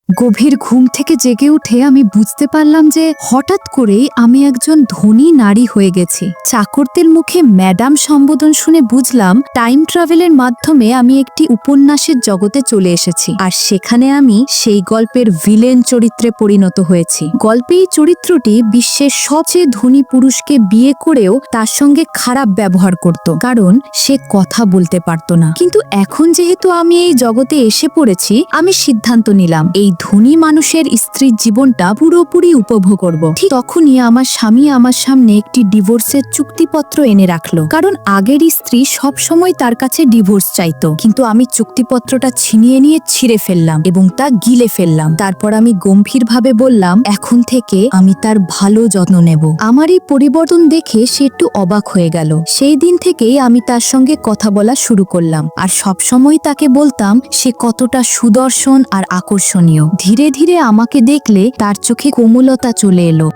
গভীর ঘুম থেকে জেগে উঠে আমি বুঝতে পারলাম যে হঠাৎ করেই আমি একজন ধনী নারী হয়ে গেছি। চাকরদের মুখে ম্যাডাম সম্বোধন শুনে বুঝলাম টাইম ট্রাভেলের মাধ্যমে আমি একটি উপন্যাসের জগতে চলে এসেছি, আর সেখানে আমি সেই গল্পের ভিলেন চরিত্রে পরিণত হয়েছি। গল্পে এই চরিত্রটি বিশ্বের সবচেয়ে ধনী পুরুষকে বিয়ে করেও তার সঙ্গে খারাপ ব্যবহার করত, কারণ সে কথা বলতে পারত না। কিন্তু এখন যেহেতু আমি এই জগতে এসে পড়েছি, আমি সিদ্ধান্ত নিলাম এই ধনী মানুষের স্ত্রীর জীবনটা পুরোপুরি উপভোগ করব। ঠিক তখনই আমার স্বামী আমার সামনে একটি ডিভোর্সের চুক্তিপত্র এনে রাখলো, কারণ আগের স্ত্রী সব সময় তার কাছে ডিভোর্স চাইতো। কিন্তু আমি চুক্তিপত্রটা ছিনিয়ে নিয়ে ছিঁড়ে ফেললাম এবং তা গিলে ফেললাম। তারপর আমি গম্ভীরভাবে বললাম, এখন থেকে আমি তার ভালো যত্ন নেব। আমার এই পরিবর্তন দেখে সে একটু অবাক হয়ে গেল। সেই দিন থেকেই আমি তার সঙ্গে কথা বলা শুরু করলাম, আর সবসময় তাকে বলতাম সে কতটা সুদর্শন আর আকর্ষণীয়। ধীরে ধীরে আমাকে দেখলে তার চোখে কোমলতা চলে এলো।